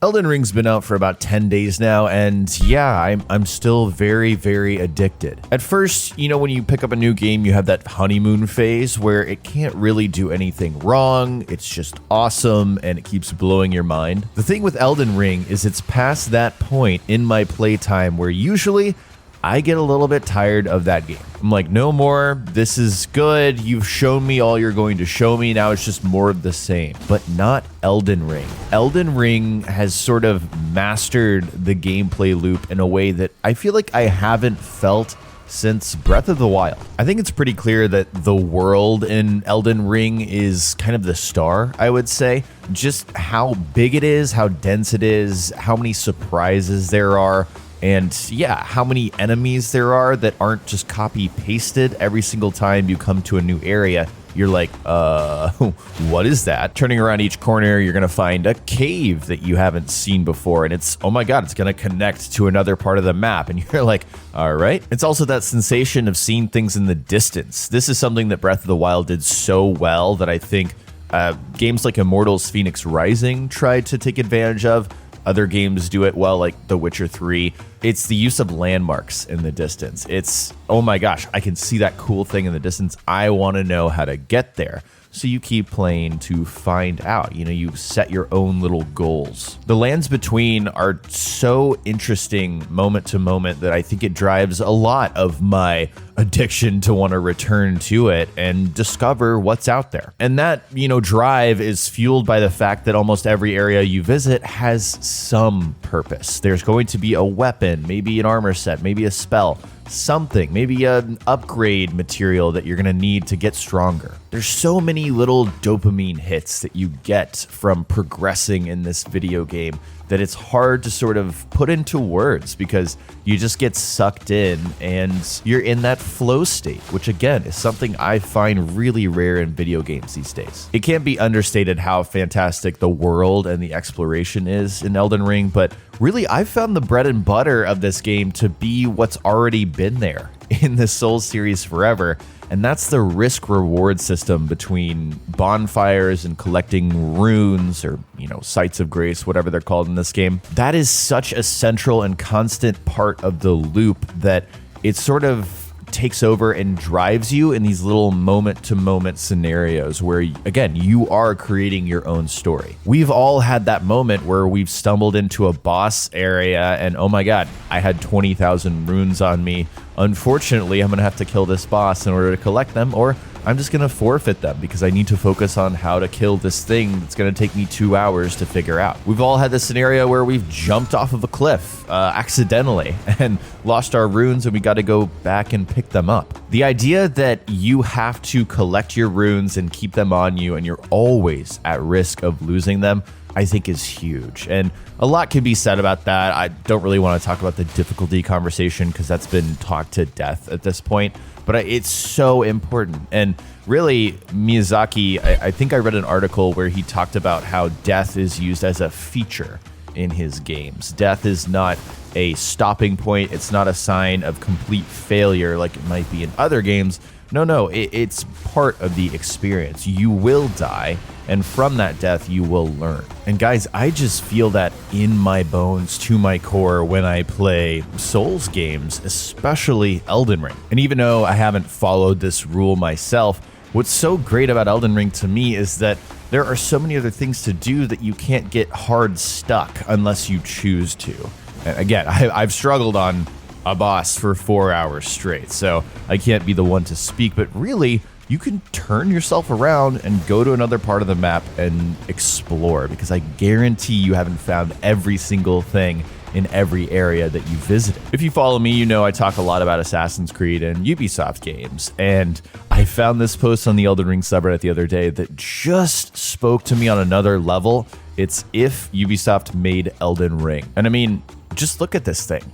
Elden Ring's been out for about 10 days now, and yeah, I'm still very, very addicted. At first, you know, when you pick up a new game, you have that honeymoon phase where it can't really do anything wrong, it's just awesome, and it keeps blowing your mind. The thing with Elden Ring is it's past that point in my playtime where usually I get a little bit tired of that game. I'm like, no more, this is good, you've shown me all you're going to show me, now it's just more of the same. But not Elden Ring. Elden Ring has sort of mastered the gameplay loop in a way that I feel like I haven't felt since Breath of the Wild. I think it's pretty clear that the world in Elden Ring is kind of the star, I would say. Just how big it is, how dense it is, how many surprises there are, and yeah, how many enemies there are that aren't just copy-pasted every single time you come to a new area. You're like, what is that? Turning around each corner, you're gonna find a cave that you haven't seen before, and it's, oh my god, it's gonna connect to another part of the map, and you're like, all right. It's also that sensation of seeing things in the distance. This is something that Breath of the Wild did so well that I think games like Immortals Phoenix Rising tried to take advantage of. Other games do it well, like The Witcher 3. It's the use of landmarks in the distance. It's, oh my gosh, I can see that cool thing in the distance. I want to know how to get there. So you keep playing to find out. You know, you set your own little goals. The lands between are so interesting moment to moment that I think it drives a lot of my addiction to want to return to it and discover what's out there. And that, you know, drive is fueled by the fact that almost every area you visit has some purpose. There's going to be a weapon, maybe an armor set, maybe a spell, something, maybe an upgrade material that you're going to need to get stronger. There's so many little dopamine hits that you get from progressing in this video game that it's hard to sort of put into words because you just get sucked in and you're in that flow state, which again is something I find really rare in video games these days. It can't be understated how fantastic the world and the exploration is in Elden Ring, but really I've found the bread and butter of this game to be what's already been there in the Souls series forever. And that's the risk-reward system between bonfires and collecting runes or, you know, sites of grace, whatever they're called in this game. That is such a central and constant part of the loop that it sort of takes over and drives you in these little moment-to-moment scenarios where, again, you are creating your own story. We've all had that moment where we've stumbled into a boss area and, oh my god, I had 20,000 runes on me. Unfortunately, I'm going to have to kill this boss in order to collect them, or I'm just going to forfeit them because I need to focus on how to kill this thing that's going to take me 2 hours to figure out. We've all had this scenario where we've jumped off of a cliff accidentally and lost our runes and we got to go back and pick them up. The idea that you have to collect your runes and keep them on you and you're always at risk of losing them, I think is huge. And a lot can be said about that. I don't really want to talk about the difficulty conversation because that's been talked to death at this point, but it's so important. And really, Miyazaki, I think I read an article where he talked about how death is used as a feature in his games. Death is not a stopping point. It's not a sign of complete failure like it might be in other games. No, it's part of the experience. You will die, and from that death, you will learn. And guys, I just feel that in my bones, to my core, when I play Souls games, especially Elden Ring. And even though I haven't followed this rule myself, what's so great about Elden Ring to me is that there are so many other things to do that you can't get hard stuck unless you choose to. And again, I've struggled on a boss for 4 hours straight, so I can't be the one to speak, but really, you can turn yourself around and go to another part of the map and explore, because I guarantee you haven't found every single thing in every area that you visited. If you follow me, you know I talk a lot about Assassin's Creed and Ubisoft games, and I found this post on the Elden Ring subreddit the other day that just spoke to me on another level. It's if Ubisoft made Elden Ring. And I mean, just look at this thing.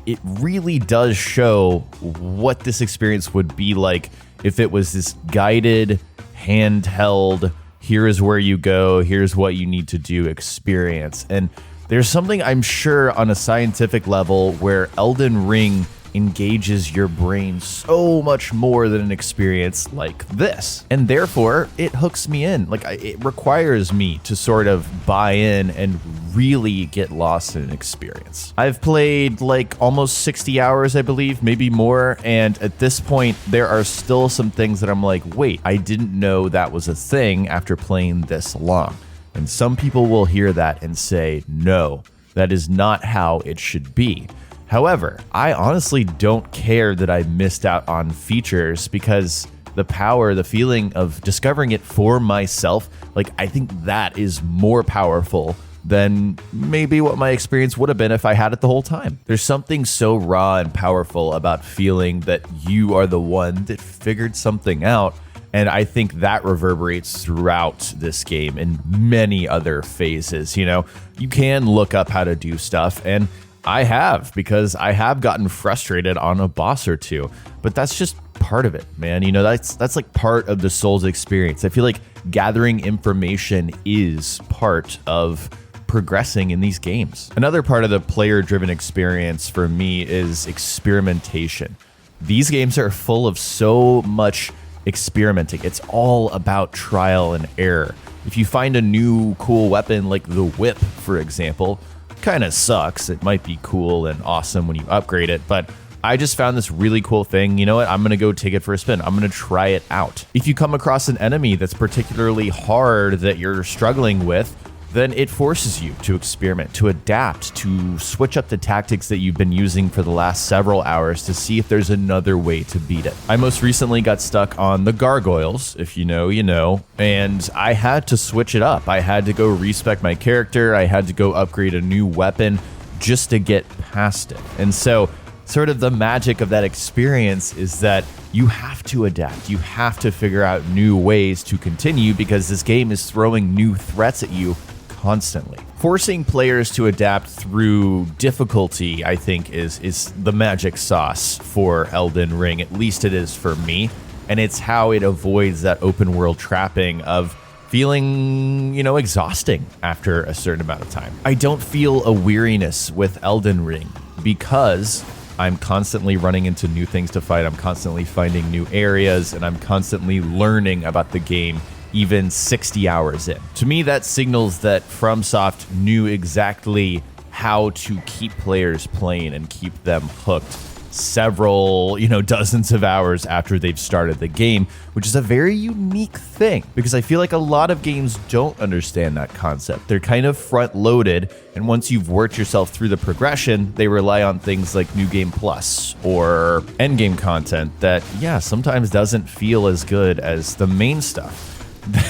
It really does show what this experience would be like if it was this guided, handheld, here is where you go, here's what you need to do experience. And there's something I'm sure on a scientific level where Elden Ring engages your brain so much more than an experience like this. And therefore, it hooks me in. Like, it requires me to sort of buy in and really get lost in an experience. I've played like almost 60 hours, I believe, maybe more. And at this point, there are still some things that I'm like, wait, I didn't know that was a thing after playing this long. And some people will hear that and say, no, that is not how it should be. However, I honestly don't care that I missed out on features because the power, the feeling of discovering it for myself, like, I think that is more powerful than maybe what my experience would have been if I had it the whole time. There's something so raw and powerful about feeling that you are the one that figured something out. And I think that reverberates throughout this game in many other phases. You know, you can look up how to do stuff, and I have, because I have gotten frustrated on a boss or two, but that's just part of it, man. You know, that's like part of the Souls experience. I feel like gathering information is part of progressing in these games. Another part of the player-driven experience for me is experimentation. These games are full of so much experimenting. It's all about trial and error. If you find a new cool weapon like the whip, for example, kind of sucks. It might be cool and awesome when you upgrade it, but I just found this really cool thing. You know what? I'm going to go take it for a spin. I'm going to try it out. If you come across an enemy that's particularly hard that you're struggling with, then it forces you to experiment, to adapt, to switch up the tactics that you've been using for the last several hours to see if there's another way to beat it. I most recently got stuck on the gargoyles, if you know, you know, and I had to switch it up. I had to go respec my character. I had to go upgrade a new weapon just to get past it. And so sort of the magic of that experience is that you have to adapt. You have to figure out new ways to continue because this game is throwing new threats at you constantly. Forcing players to adapt through difficulty, I think, is the magic sauce for Elden Ring. At least it is for me. And it's how it avoids that open world trapping of feeling, you know, exhausting after a certain amount of time. I don't feel a weariness with Elden Ring because I'm constantly running into new things to fight. I'm constantly finding new areas, and I'm constantly learning about the game even 60 hours in. To me, that signals that FromSoft knew exactly how to keep players playing and keep them hooked several, you know, dozens of hours after they've started the game, which is a very unique thing because I feel like a lot of games don't understand that concept. They're kind of front loaded, and once you've worked yourself through the progression, they rely on things like New Game Plus or endgame content that, yeah, sometimes doesn't feel as good as the main stuff.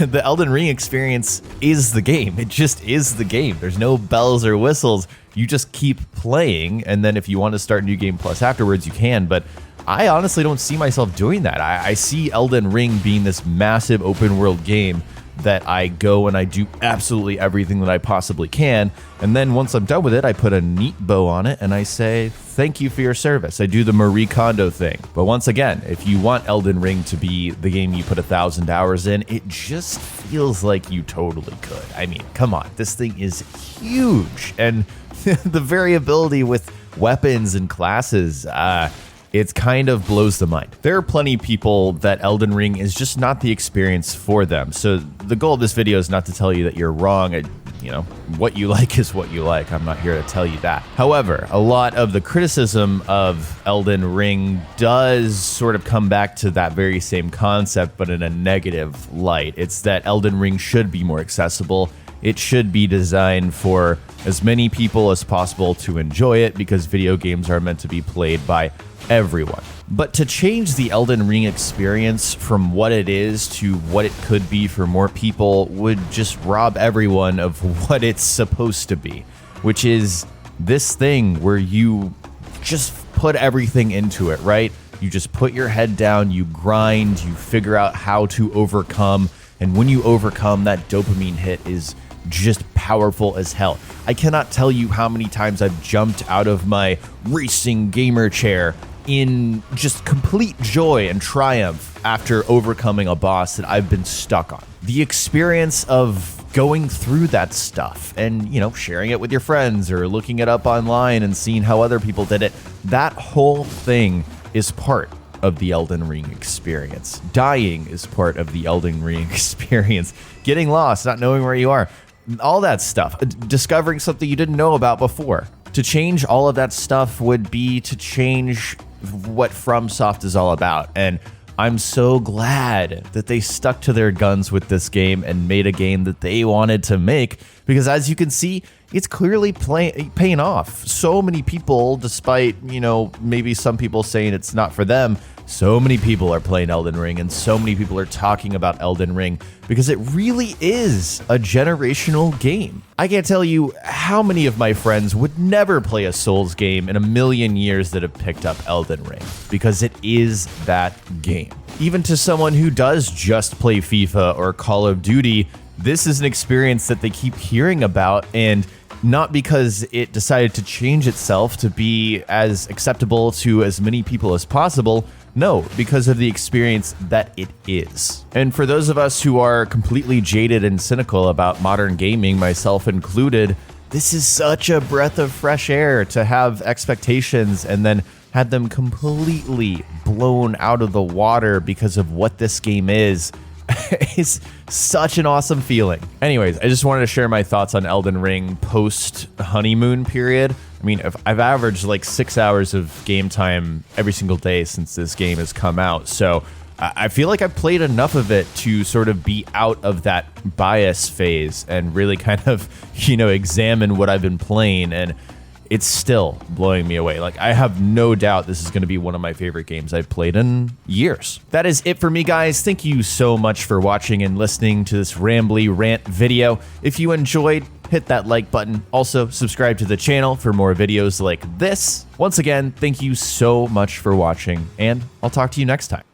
The Elden Ring experience is the game. It just is the game. There's no bells or whistles. You just keep playing, and then if you want to start New Game Plus afterwards, you can, but I honestly don't see myself doing that. I see Elden Ring being this massive open world game that I go and I do absolutely everything that I possibly can, and then once I'm done with it, I put a neat bow on it and I say, thank you for your service. I do the Marie Kondo thing. But once again, if you want Elden Ring to be the game you put 1,000 hours in, it just feels like you totally could. I mean, come on, this thing is huge, and the variability with weapons and classes, it kind of blows the mind. There are plenty of people that Elden Ring is just not the experience for them. So the goal of this video is not to tell you that you're wrong. You know, what you like is what you like. I'm not here to tell you that. However, a lot of the criticism of Elden Ring does sort of come back to that very same concept, but in a negative light. It's that Elden Ring should be more accessible. It should be designed for as many people as possible to enjoy it because video games are meant to be played by everyone. But to change the Elden Ring experience from what it is to what it could be for more people would just rob everyone of what it's supposed to be, which is this thing where you just put everything into it, right? You just put your head down, you grind, you figure out how to overcome, and when you overcome, that dopamine hit is just powerful as hell. I cannot tell you how many times I've jumped out of my racing gamer chair in just complete joy and triumph after overcoming a boss that I've been stuck on. The experience of going through that stuff and, sharing it with your friends or looking it up online and seeing how other people did it, that whole thing is part of the Elden Ring experience. Dying is part of the Elden Ring experience. Getting lost, not knowing where you are, all that stuff. Discovering something you didn't know about before. To change all of that stuff would be to change what FromSoft is all about. And I'm so glad that they stuck to their guns with this game and made a game that they wanted to make, because as you can see, it's clearly paying off. So many people, despite, maybe some people saying it's not for them, so many people are playing Elden Ring and so many people are talking about Elden Ring because it really is a generational game. I can't tell you how many of my friends would never play a Souls game in a million years that have picked up Elden Ring because it is that game. Even to someone who does just play FIFA or Call of Duty, this is an experience that they keep hearing about, and not because it decided to change itself to be as acceptable to as many people as possible. No, because of the experience that it is. And for those of us who are completely jaded and cynical about modern gaming, myself included, this is such a breath of fresh air to have expectations and then have them completely blown out of the water because of what this game is. It's such an awesome feeling. Anyways, I just wanted to share my thoughts on Elden Ring post honeymoon period. I mean, I've averaged like 6 hours of game time every single day since this game has come out. So I feel like I've played enough of it to sort of be out of that bias phase and really kind of, examine what I've been playing. And it's still blowing me away. Like, I have no doubt this is going to be one of my favorite games I've played in years. That is it for me, guys. Thank you so much for watching and listening to this rambly rant video. If you enjoyed, hit that like button. Also, subscribe to the channel for more videos like this. Once again, thank you so much for watching, and I'll talk to you next time.